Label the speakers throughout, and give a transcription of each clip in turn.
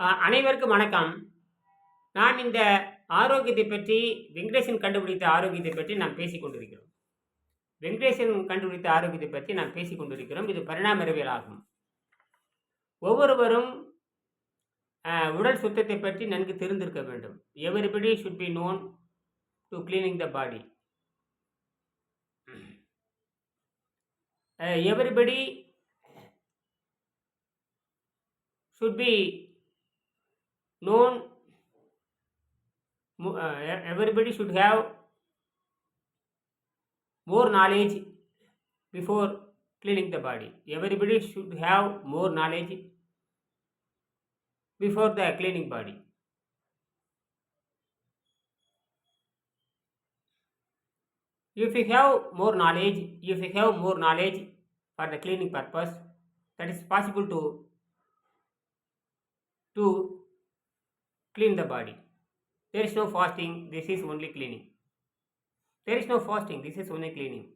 Speaker 1: அனைவருக்கும் வணக்கம். நான் இந்த ஆரோக்கியத்தை பற்றி வெங்கடேசன் கண்டுபிடித்த ஆரோக்கியத்தை பற்றி நாம் பேசிக் கொண்டிருக்கிறோம். வெங்கடேசன் கண்டுபிடித்த ஆரோக்கியத்தை பற்றி நாம் பேசிக் கொண்டிருக்கிறோம். இது பரிணாம அறிவியல் ஆகும். ஒவ்வொருவரும் உடல் சுத்தத்தை பற்றி நன்கு தெரிந்திருக்க வேண்டும். Everybody should be known to cleaning the body. Everybody should be known everybody should have more knowledge before cleaning the body. Everybody should have more knowledge before the cleaning body. If you have more knowledge for the cleaning purpose, that is possible to clean the body. There is no fasting, this is only cleaning. There is no fasting, this is only cleaning.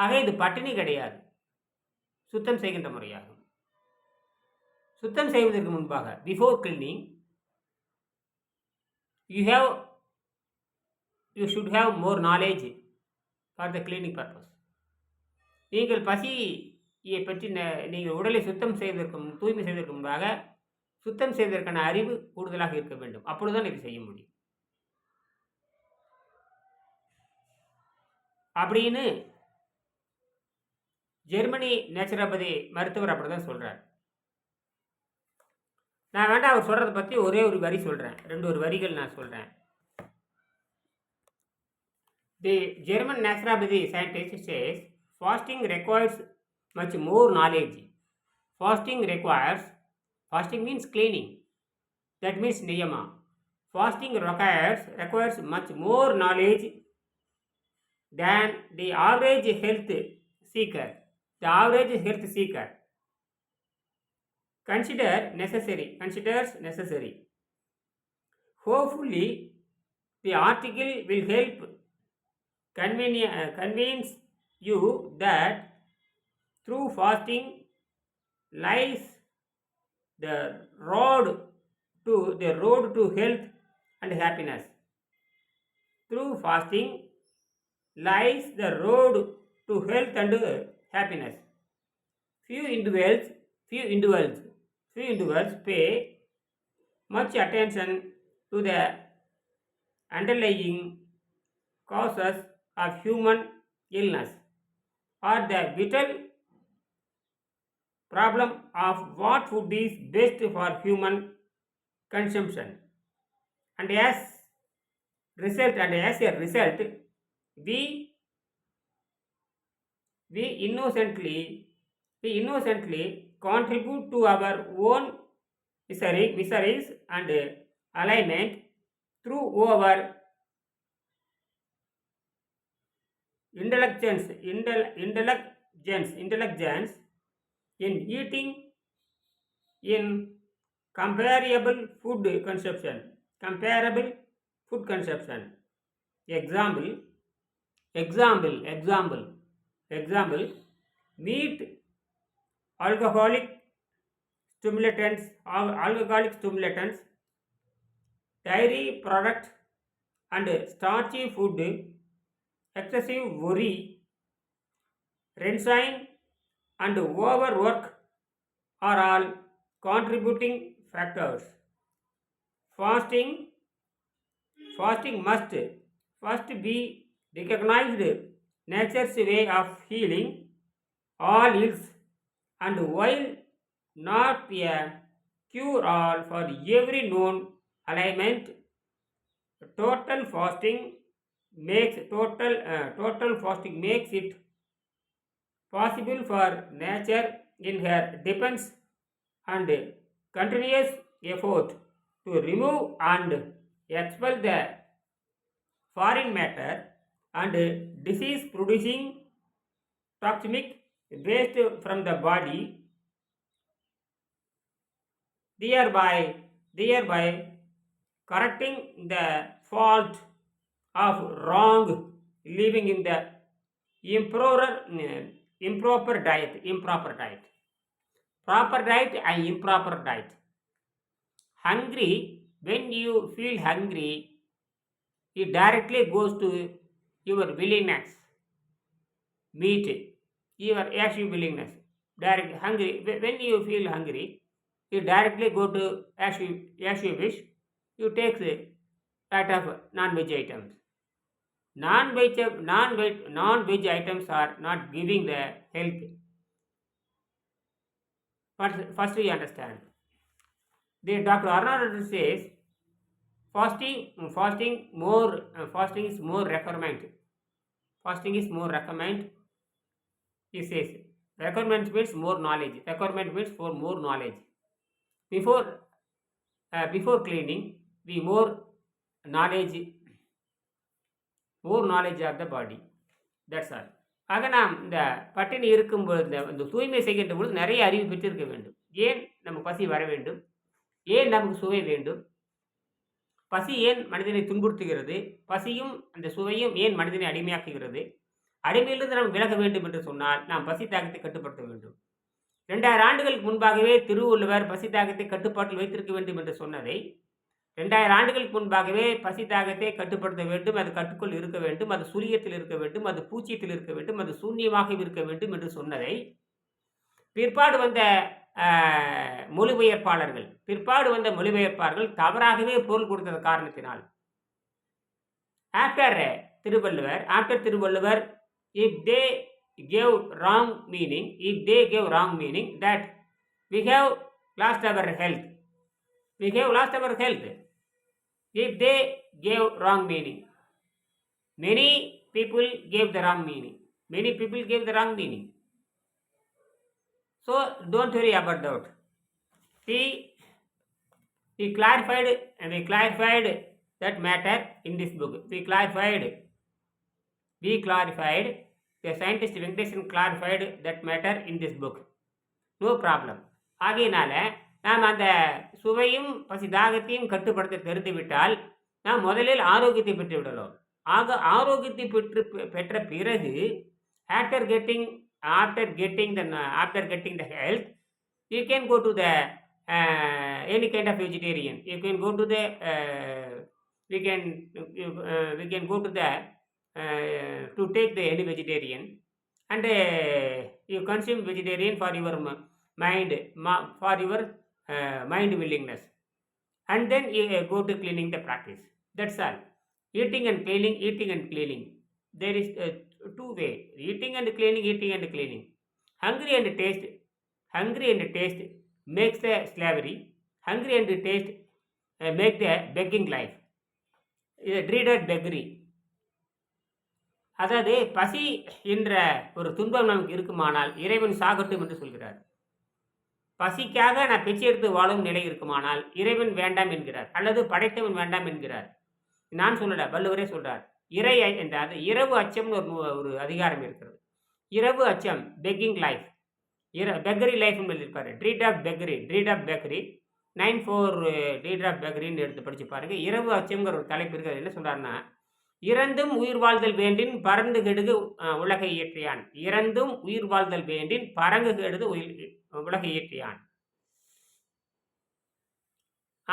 Speaker 1: ஆக இது பட்டினி கிடையாது, சுத்தம் செய்கின்ற முறையாகும். சுத்தம் செய்வதற்கு முன்பாக before cleaning you should have more knowledge for the cleaning purpose. நீங்கள் பசியை பற்றி நீங்கள் உடலை சுத்தம் செய்வதற்கு தூய்மை செய்வதற்கு முன்பாக சுத்தம் செய்வதற்கான அறிவு கூடுதலாக இருக்க வேண்டும். அப்பொழுதுதான் இது செய்ய முடியும். அப்படின்னு ஜெர்மனி நேச்சுரோபதி மருத்துவர் அப்படிதான் சொல்றார். நான் வேண்டாம் அவர் சொல்றதை பற்றி ஒரே ஒரு வரி சொல்றேன், ஒரு வரிகள் நான் சொல்றேன். The German naturopathy scientist says fasting requires much more knowledge. Fasting means cleaning. That means niyama. Fasting requires much more knowledge than the average health seeker. Considers necessary. Hopefully, the article will help convince you that through fasting lies the road to health and happiness. Through fasting lies the road to health and happiness. Few individuals pay much attention to the underlying causes of human illness or the vital problem of what food is best for human consumption, and as a result we innocently contribute to our own miseries and alignment through our intelligence in eating in comparable food consumption. Example, meat, alcoholic stimulants, dairy products and starchy food, excessive worry, tension and overwork are all contributing factors. Fasting must first be recognized nature's way of healing all ills, and while not a cure-all for every known ailment, total fasting makes it possible for nature in her defense and continuous effort to remove and expel the foreign matter and disease producing toxic waste from the body, thereby correcting the fault of wrong living in the improper diet. Proper diet and improper diet. hungry, when you feel hungry, it directly goes to your willingness, meat, your actual willingness. Direct hungry, when you feel hungry, you directly go to as you wish. You take the lot of non-veg items. Non-veg items are not giving the health. But first we understand. The Dr. Arnold says fasting is more recommend. Fasting is more recommend. He says requirement means more knowledge. Requirement means for more knowledge. Before cleaning, we more knowledge of the body. That's all. ஆக நாம் இந்த பட்டினி இருக்கும்போது இந்த தூய்மை செய்கின்ற பொழுது நிறைய அறிவு பெற்றிருக்க வேண்டும். ஏன் நமக்கு பசி வர வேண்டும்? ஏன் நமக்கு சுவை வேண்டும்? பசி ஏன் மனிதனை துன்புறுத்துகிறது? பசியும் அந்த சுவையும் ஏன் மனிதனை அடிமையாக்குகிறது? அடிமையிலிருந்து நாம் விலக வேண்டும் என்று சொன்னால் நாம் பசி தாகத்தை கட்டுப்படுத்த வேண்டும். 2000 ஆண்டுகளுக்கு முன்பாகவே திருவள்ளுவர் பசி தாகத்தை கட்டுப்பாட்டில் வைத்திருக்க வேண்டும் என்று சொன்னதை 2000 ஆண்டுகளுக்கு முன்பாகவே பசி தாகத்தை கட்டுப்படுத்த வேண்டும், அது கட்டுக்குள் இருக்க வேண்டும், அது சுரியத்தில் இருக்க வேண்டும், அது பூச்சியத்தில் இருக்க வேண்டும், அது சூன்யமாக இருக்க வேண்டும் என்று சொன்னதை பிற்பாடு வந்த மொழிபெயர்ப்பாளர்கள் தவறாகவே பொருள் கொடுத்த காரணத்தினால் after Thiruvalluvar if they gave wrong meaning that we have lost our health. If they gave wrong meaning, many people gave the wrong meaning. So don't worry about that. We clarified that matter in this book. We clarified, the scientist Venkatesan clarified that matter in this book. No problem. ஆகையினால நாம் அந்த சுவையும் பசி தாகத்தையும் கட்டுப்படுத்த தெரிந்துவிட்டால் நாம் முதலில் ஆரோக்கியத்தை பெற்று விடலாம். ஆரோக்கியத்தை பெற்ற பிறகு after getting the health, you can go to the any kind of vegetarian. You can go to the we can go to the to take the any vegetarian, and you consume vegetarian for your mind willingness, and then you go to cleaning the practice. That's all. Eating and cleaning. There is two way: eating and cleaning. Hungry and taste makes the slavery. Hungry and taste make the begging life. Dreaded beggary. அதாவது பசி என்ற ஒரு துன்பம் நமக்கு இருக்குமானால் இறைவன் சாகட்டும் என்று சொல்கிறார். பசிக்காக நான் பிச்சை எடுத்து வாழும் நிலை இருக்குமானால் இறைவன் வேண்டாம் என்கிறார், அல்லது படைத்தவன் வேண்டாம் என்கிறார். நான் சொல்லல, வள்ளுவரே சொல்றார். இரவு அச்சம்னு ஒரு அதிகாரம் இருக்கிறது. இரவு அச்சம், பெக்கிங் லைஃப், பெக்கரி லைஃப்னு எழுதியிருப்பாரு. ட்ரீட் ஆஃப் பெக்கரி 9/4 ட்ரீட் ஆஃப் பெக்கரின்னு எடுத்து படிச்சு பாருங்க. இரவு அச்சம்ங்கிற ஒரு தலைப்பு இருக்கிறது. என்ன சொல்றாருன்னா, இறந்தும் உயிர் வாழ்தல் வேண்டின் பறந்து கெடுது உலகை இயற்றியான். இறந்தும் உயிர் வாழ்தல் வேண்டின் பறங்கு கெடுது உலகை இயற்றியான்.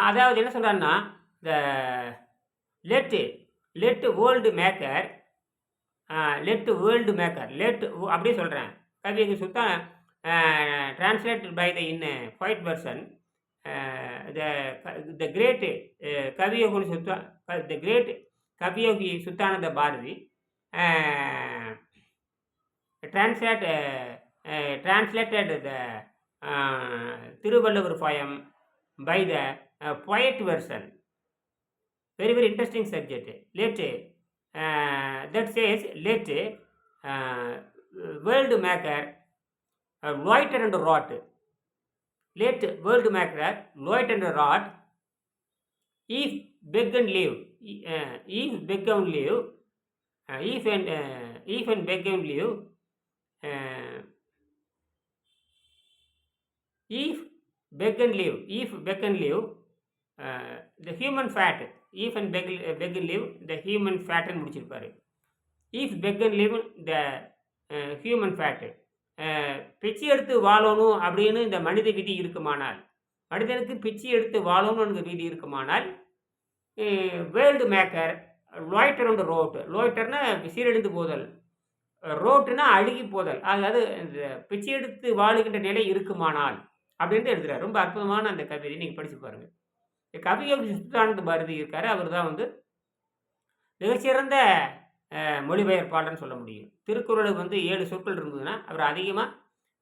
Speaker 1: அதாவது என்ன சொல்றாருன்னா, இந்த லெட் வேர்ல்டு மேக்கர் அப்படியே சொல்கிறேன். கவிக்கு சுத்தம் translated by the in quite version. The great Kaviyogi Shuddhananda Bharathi translated the Thiruvalluvar poem by the poet version. Very interesting subject. That says, let world maker loiter and rot. Let world maker loiter and rot. If beg and live. If beg and live. If and beg and live. If beg and live, the human fat. If and beg and live, the human fat and முடிச்சிருப்பாரு. If beg and live, the human fat. பிச்சை எடுத்து வாழணும் அப்படின்னு இந்த மனித விதி இருக்குமானால், மனிதனுக்கு பிச்சை எடுத்து வாழணும்னு விதி இருக்குமானால் வேர்ல்டு மேக்கர் லாய்டர் அண்ட் ரோட். லாய்டர்னா சீரழிந்து போதல், ரோட்டுனா அழுகி போதல். அதாவது இந்த பிச்சை எடுத்து வாழுகின்ற நிலை இருக்குமானால் அப்படின்னு எழுதுறாரு. ரொம்ப அற்புதமான அந்த கவிதை நீங்கள் படித்து பாருங்கள். கவியோகி சுத்தானந்த பாரதி இருக்காரு. அவர் தான் வந்து மிகச்சிறந்த மொழிபெயர்ப்பாளர்னு சொல்ல முடியும். திருக்குறளுக்கு வந்து 7 சொற்கள் இருந்ததுன்னா அவர் அதிகமாக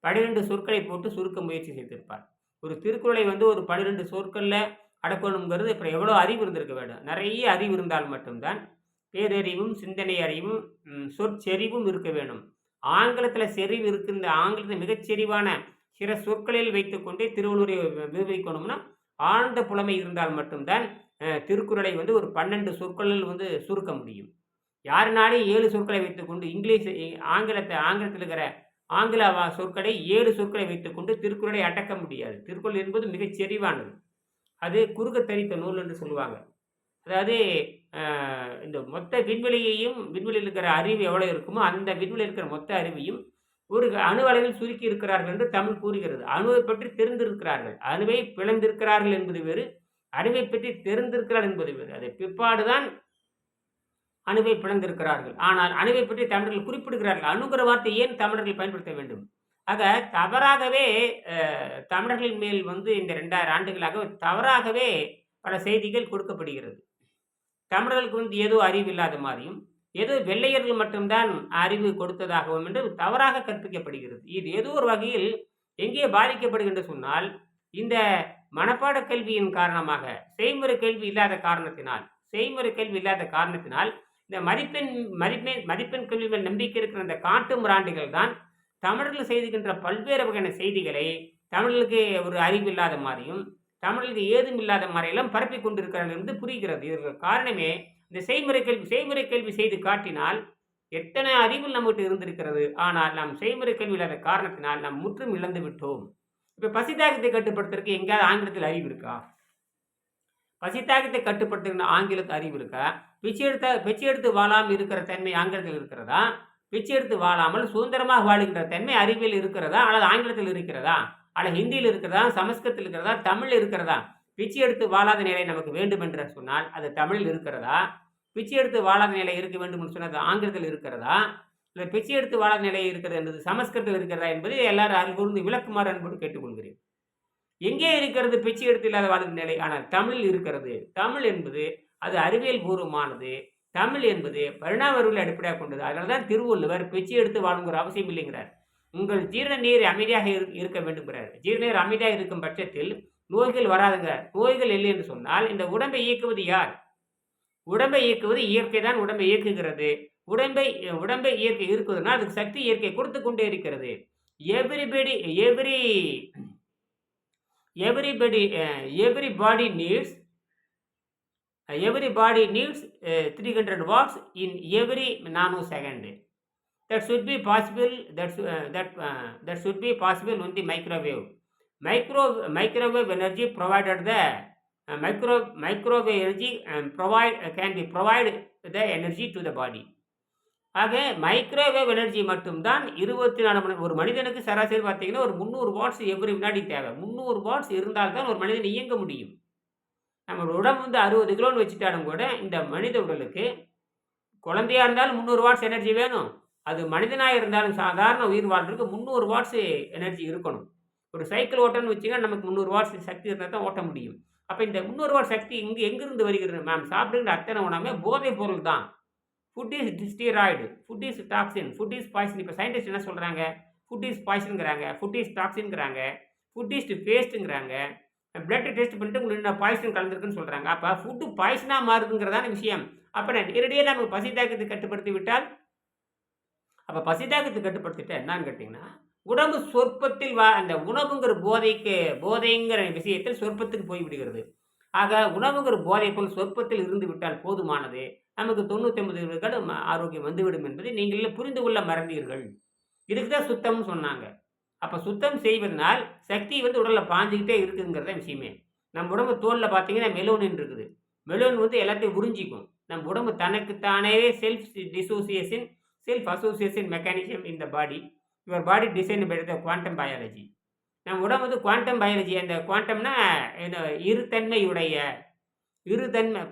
Speaker 1: 12 சொற்களை போட்டு சுருக்க முயற்சி செய்திருப்பார். ஒரு திருக்குறளை வந்து ஒரு 12 சொற்களில் அடக்கணுங்கிறது இப்போ எவ்வளோ அறிவு இருந்திருக்க வேண்டும். நிறைய அறிவு இருந்தால் மட்டும்தான் பேரறிவும் சிந்தனை அறிவும் சொற்செறிவும் இருக்க வேணும். ஆங்கிலத்தில் செறிவு இருக்கு. இந்த ஆங்கிலத்தில் மிகச்செறிவான சில சொற்களில் வைத்துக்கொண்டே திருவள்ளுவரை விவரிக்கணும்னா ஆழ்ந்த புலமை இருந்தால் மட்டும்தான் திருக்குறளை வந்து ஒரு 12 சொற்களில் வந்து சுருக்க முடியும். யாருனாலும் 7 சொற்களை வைத்துக்கொண்டு ஆங்கிலத்தில் இருக்கிற ஆங்கில சொற்களை 7 சொற்களை வைத்துக்கொண்டு திருக்குறளை அடக்க முடியாது. திருக்குறள் என்பது மிகச் செறிவானது. அது குறுக தரித்த நூல் என்று சொல்லுவாங்க. அதாவது இந்த மொத்த விண்வெளியையும், விண்வெளியில் இருக்கிற அறிவு எவ்வளோ இருக்குமோ அந்த விண்வெளியில் இருக்கிற மொத்த அறிவையும் ஒரு அணு அளவில் சுருக்கி இருக்கிறார்கள் என்று தமிழ் கூறுகிறது. அணுவை பற்றி தெரிந்திருக்கிறார்கள். அணுவை பிளந்திருக்கிறார்கள் என்பது வேறு, அணுவை பற்றி தெரிந்திருக்கிறார் என்பது வேறு. அதை பிற்பாடுதான் அணுவை பிளந்திருக்கிறார்கள். ஆனால் அணுவை பற்றி தமிழர்கள் குறிப்பிடுகிறார்கள். அணுங்கிற வார்த்தை ஏன் தமிழர்கள் பயன்படுத்த வேண்டும்? ஆக தவறாகவே தமிழர்கள் மேல் வந்து இந்த 2000 ஆண்டுகளாக தவறாகவே பல செய்திகள் கொடுக்கப்படுகிறது. தமிழர்களுக்கு வந்து ஏதோ அறிவு இல்லாத மாதிரியும், ஏதோ வெள்ளையர்கள் மட்டும்தான் அறிவு கொடுத்ததாகவும் என்று தவறாக கற்பிக்கப்படுகிறது. இது ஏதோ ஒரு வகையில் எங்கே பாதிக்கப்படுகின்ற சொன்னால், இந்த மனப்பாட கல்வியின் காரணமாக, செய்முறை கேள்வி இல்லாத காரணத்தினால் இந்த மதிப்பெண் கல்வி மேல் நம்பிக்கை இருக்கிற இந்த காட்டு மிராண்டிகள் தான் தமிழர்கள் செய்துகின்ற பல்வேறு வகையான செய்திகளை தமிழர்களுக்கு ஒரு அறிவு இல்லாத மாதிரியும், தமிழர்களுக்கு ஏதும் இல்லாத மாதிரியெல்லாம் பரப்பி கொண்டிருக்கிறார்கள் என்று புரிகிறது. இதற்கு காரணமே இந்த செய்முறை கேள்வி செய்து காட்டினால் எத்தனை அறிவு நம்மகிட்ட இருந்திருக்கிறது. ஆனால் நாம் செய்முறை கேள்வி இல்லாத காரணத்தினால் நாம் முற்றும் இழந்து விட்டோம். இப்போ பசித்தாகத்தை கட்டுப்படுத்துறதுக்கு எங்கேயாவது ஆங்கிலத்தில் அறிவு இருக்கா? பசித்தாகத்தை கட்டுப்படுத்துகிற ஆங்கிலத்தில் அறிவு இருக்கா? பிச்சை எடுத்து வாழாமல் இருக்கிற தன்மை ஆங்கிலத்தில் இருக்கிறதா? பிச்சை எடுத்து வாழாமல் சுதந்திரமாக வாழுகின்ற தன்மை அறிவியல் இருக்கிறதா? அல்லது ஆங்கிலத்தில் இருக்கிறதா? அல்லது ஹிந்தியில் இருக்கிறதா? சமஸ்கிருதத்தில் இருக்கிறதா? தமிழில் இருக்கிறதா? பிச்சை எடுத்து வாழாத நிலை நமக்கு வேண்டும் என்று சொன்னால் அது தமிழில் இருக்கிறதா? பிச்சை எடுத்து வாழாத நிலை இருக்க வேண்டும் என்று சொன்னால் அது ஆங்கிலத்தில் இருக்கிறதா? இல்லை பிச்சை எடுத்து வாழாத நிலை இருக்கிறது என்பது சமஸ்கிருதத்தில் இருக்கிறதா என்பதை எல்லாரும் அறிவுறுந்து விளக்குமாறு அன்போடு கேட்டுக்கொள்கிறேன். எங்கே இருக்கிறது பிச்சை எடுத்து இல்லாத வாழும் நிலை? ஆனால் தமிழில் இருக்கிறது. தமிழ் என்பது அது அறிவியல் பூர்வமானது. தமிழ் என்பது பரிணாம அறிவியல் அடிப்படையாக கொண்டது. அதனால தான் திருவள்ளுவர் பிச்சை எடுத்து வாழுங்கிற அவசியம் இல்லைங்கிறார். உங்கள் ஜீரண நீர் அமைதியாக இருக்க வேண்டும்ங்கிறார். ஜீரண நீர் அமைதியாக இருக்கும் பட்சத்தில் நோய்கள் வராதுங்கிறார். நோய்கள் இல்லை என்று சொன்னால் இந்த உடம்பை இயக்குவது யார்? உடம்பை இயக்குவது இயற்கை தான் உடம்பை இயக்குகிறது. உடம்பை இயற்கை இருக்குதுன்னா அதுக்கு சக்தி இயற்கை கொடுத்து கொண்டே இருக்கிறது. Everybody needs 300 watts in every nanosecond. That should be possible. That should be possible on the microwave. Microwave energy provided the microwave energy can be provide the energy to the body. ஆக microwave energy மட்டும்தான் 24 மணி. ஒரு மனிதனுக்கு சராசரி பார்த்தீங்கன்னா ஒரு 300 watts every வினாடி தேவை. 300 watts இருந்தால்தான் ஒரு மனிதன் இயங்க முடியும். நம்ம உடம்பு வந்து 60 கிலோன்னு வச்சுட்டாலும் கூட இந்த மனித உடலுக்கு குழந்தையாக இருந்தாலும் 300 வாட்ஸ் எனர்ஜி வேணும். அது மனிதனாக இருந்தாலும் சாதாரண உயிர் வாழ்றதுக்கு 300 வாட்ஸ் எனர்ஜி இருக்கணும். ஒரு சைக்கிள் ஓட்டன்னு வச்சிங்கன்னா நமக்கு 300 வாட்ஸ் சக்தி இருந்தால் தான் ஓட்ட முடியும். அப்போ இந்த 300 வாட் சக்தி எங்கிருந்து வருகிறது? மேம் சாப்பிடுங்கிற அத்தனை உணவுமே போதைப் பொருள் தான். Food is steroid, food is toxin, food is poison. இப்போ சயின்டிஸ்ட் என்ன சொல்கிறாங்க? ஃபுட் இஸ் பாய்சனுங்கிறாங்க, ஃபுட் இஸ் டாக்ஸின்ங்கிறாங்க, ஃபுட் இஸ் பேஸ்ட்டுங்கிறாங்க. பிளட் டெஸ்ட் பண்ணிட்டு உங்களுக்கு பாய்சன் கலந்துருக்குன்னு சொல்கிறாங்க. அப்போ ஃபுட்டு பாய்சனாக மாறுதுங்கிறதான விஷயம். அப்போ நேரடியாக நமக்கு பசி தாக்கத்தை கட்டுப்படுத்தி விட்டால், அப்போ பசி தாக்கத்தை கட்டுப்படுத்திட்டு என்னன்னு கேட்டிங்கன்னா உடம்பு சொற்பத்தில் அந்த உணவுங்கிற போதைங்கிற விஷயத்தில் சொற்பத்துக்கு போய்விடுகிறது. ஆக உணவுங்கிற போதை போல் சொற்பத்தில் இருந்து விட்டால் போதுமானது. நமக்கு 99% ஆரோக்கியம் வந்துவிடும் என்பதை நீங்கள் புரிந்து கொள்ள மறந்தீர்கள். இதுக்கு தான் சுத்தம்னு சொன்னாங்க. அப்போ சுத்தம் செய்வதனால் சக்தி வந்து உடலில் பாஞ்சிக்கிட்டே இருக்குதுங்கிறத விஷயமே. நம்ம உடம்பு தோலில் பார்த்தீங்கன்னா மெலோனின் இருக்குது. மெலோன் வந்து எல்லாத்தையும் உறிஞ்சிக்கும். நம்ம உடம்பு தனக்குத்தானே self association mechanism in the body. Your body design by the quantum biology. நம் உடம்பு வந்து குவாண்டம் பயாலஜி. அந்த குவாண்டம்னா என்ன, இருத்தன்மையுடைய.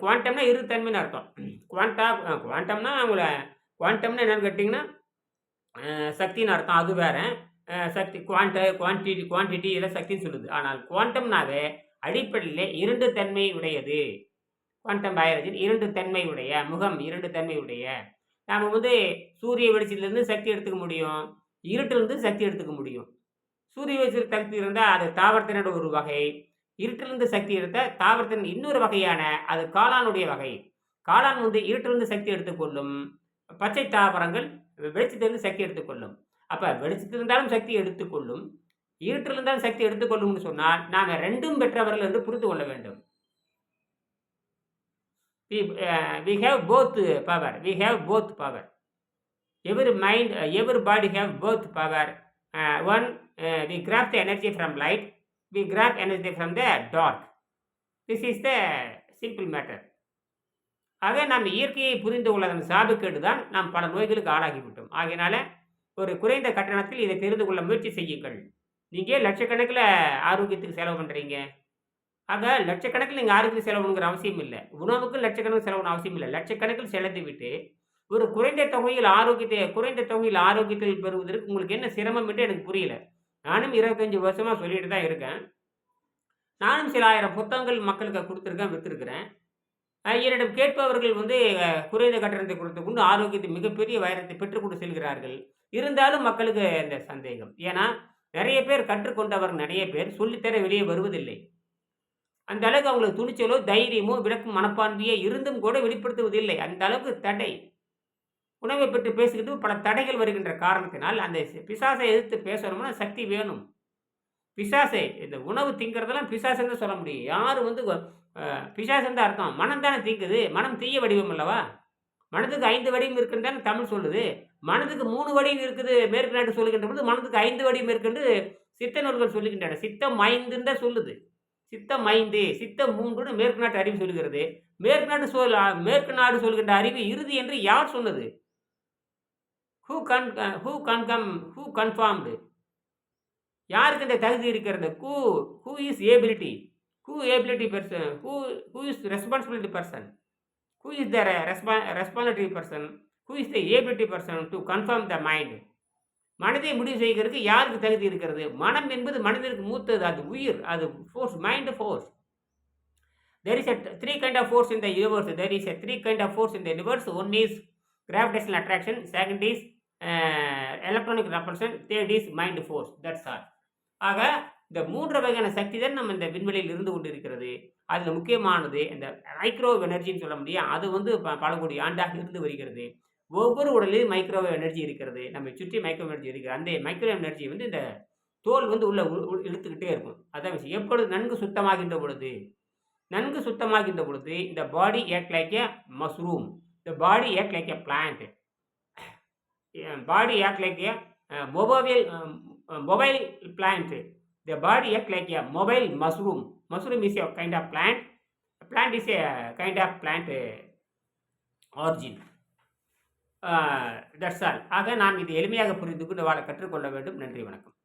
Speaker 1: குவாண்டம்னா இருத்தன்மைன்னு அர்த்தம். குவாண்டம்னா உங்கள குவாண்டம்னா என்னன்னு கேட்டீங்கன்னா, சக்தின்னு அர்த்தம். அது வேற. சக்தி குவான்டிட்டி இதெல்லாம் சக்தின்னு சொல்லுது. ஆனால் குவாண்டம்னாவே அடிப்படையிலே 2 தன்மை உடையது. குவாண்டம் பயாலஜி 2 தன்மை உடைய, முகம் 2 தன்மை உடைய. நாம வந்து சூரிய வெளிச்சத்திலிருந்து சக்தி எடுத்துக்க முடியும். இருட்டிலிருந்து சக்தி எடுத்துக்க முடியும். சூரிய வெளிச்சத்தில் சக்தி இருந்தா அது தாவரத்தினோட ஒரு வகை. இருட்டிலிருந்து சக்தி எடுத்தா தாவரத்தின் இன்னொரு வகையான அது காளானுடைய வகை. காளான் வந்து இருட்டிலிருந்து சக்தி எடுத்துக்கொள்ளும். பச்சை தாவரங்கள் வெளிச்சத்திலிருந்து சக்தி எடுத்துக்கொள்ளும். அப்ப வெளிச்சத்திலிருந்தாலும் சக்தி எடுத்துக்கொள்ளும். இருட்டிலிருந்தாலும் சக்தி எடுத்துக்கொள்ளும்னு சொன்னால், நாம 2ம் பெற்றவர்கள் என்று புரிந்து கொள்ள வேண்டும். We have both power. We have both power. Every mind, every body have both power. One, we grab the energy from light. We grab energy from the dark. This is the simple matter. ஆக நாம் இயற்கையை புரிந்து கொள்ளாத சாபக்கேடு தான் நாம் பல நோய்களுக்கு ஆளாகிவிட்டோம். ஆகையினால ஒரு குறைந்த கட்டணத்தில் இதை தெரிந்து கொள்ள முயற்சி செய்யுங்கள். நீங்க லட்சக்கணக்கில் ஆரோக்கியத்துக்கு செலவு பண்றீங்க. ஆக லட்சக்கணக்கில் நீங்க ஆரோக்கியம் செலவுங்கிற அவசியம் இல்ல. உணவுக்கு லட்சக்கணக்கில் செலவுன்னு அவசியம் இல்ல. லட்சக்கணக்கில் செலுத்தி விட்டு, ஒரு குறைந்த தொகையில் ஆரோக்கியத்தில் பெறுவதற்கு உங்களுக்கு என்ன சிரமம் என்று எனக்கு புரியல. நானும் 25 வருஷமா சொல்லிட்டு தான் இருக்கேன். நானும் சில 1000 புத்தகங்கள் மக்களுக்கு குடுத்துருக்கேன், வித்திருக்கிறேன். என்னிடம் கேட்பவர்கள் வந்து குறைந்த கட்டணத்தை கொடுத்துக்கொண்டு ஆரோக்கியத்தை மிகப்பெரிய வைரத்தை பெற்றுக்கொண்டு செல்கிறார்கள். இருந்தாலும் மக்களுக்கு இந்த சந்தேகம். ஏன்னா, நெறைய பேர் கற்றுக்கொண்டவர் நெறைய பேர் சொல்லித்தர வெளியே வருவதில்லை. அந்த அளவுக்கு அவங்களுக்கு துணிச்சலோ, தைரியமோ, விளக்கும் மனப்பான்மையே இருந்தும் கூட வெளிப்படுத்துவதில்லை. அந்த அளவுக்கு தடை. உணவை பற்றி பேசிக்கிட்டு பல தடைகள் வருகின்ற காரணத்தினால், அந்த பிசாசை எதிர்த்து பேசணும்னா சக்தி வேணும். பிசாசை இந்த உணவு திங்கிறதெல்லாம் பிசாசுன்னு தான் சொல்ல முடியும். யாரும் வந்து பிசாசுன்னு தான் அர்த்தம். மனம் தானே தீங்குது. மனம் தீய வடிவம் அல்லவா? மனதுக்கு 5 வடிவம் இருக்குன்னு தானே தமிழ் சொல்லுது. மனதுக்கு 3 வடிவம் இருக்குது மேற்கு நாட்டு சொல்லுகின்ற பொழுது, மனதுக்கு 5 வடிவம் இருக்குன்னு சித்த நூல்கள் சொல்லுகின்றன. சித்தம் 5ன்னு தான் சொல்லுது. சித்தம் 5, சித்தம் 3ன்னு மேற்கு நாட்டு அறிவு சொல்லுகிறது. மேற்கு நாடு சொல்கின்ற அறிவு இறுதி என்று யார் சொன்னது? Who confirmed? யாருக்கு இந்த தகுதி இருக்கிறது? Who is ability? Ability person? Who is responsibility person? Who is the responsibility person? Who is the ability person to confirm the mind? மனதை முடிவு செய்கிறதுக்கு யாருக்கு தகுதி இருக்கிறது? மனம் என்பது மனிதனுக்கு மூத்தது. அது உயிர். அது force, mind force. There is a 3 kind of force in the universe. There is a 3 kind of force in the universe. One is gravitational attraction. Second is electronic repulsion. Third is mind force. That's all. ஆக இந்த 3 வகையான சக்தி தான் நம்ம இந்த விண்வெளியில் இருந்து கொண்டு இருக்கிறது. அதில் முக்கியமானது இந்த மைக்ரோவேவ் எனர்ஜின்னு சொல்ல முடியும். அது வந்து பல கோடி ஆண்டாக இருந்து வருகிறது. ஒவ்வொரு உடலிலும் மைக்ரோவேவ் எனர்ஜி இருக்கிறது. நம்மை சுற்றி மைக்ரோவேவ் எனர்ஜி இருக்குது. அந்த மைக்ரோவேவ் எனர்ஜி வந்து இந்த தோல் வந்து உள்ள இழுத்துக்கிட்டே இருக்கும். அதான் விஷயம். எப்பொழுது நன்கு சுத்தமாகின்ற பொழுது இந்த body act like a mushroom. இந்த body act like a plant. Body act like a mobile plant. The body act like a mobile mushroom. Mushroom is a kind of plant. Plant is a kind of plant origin. That's all. ஆக நாம் இது எளிமையாக புரிந்து கொண்டு வாழ கற்றுக்கொள்ள வேண்டும். நன்றி, வணக்கம்.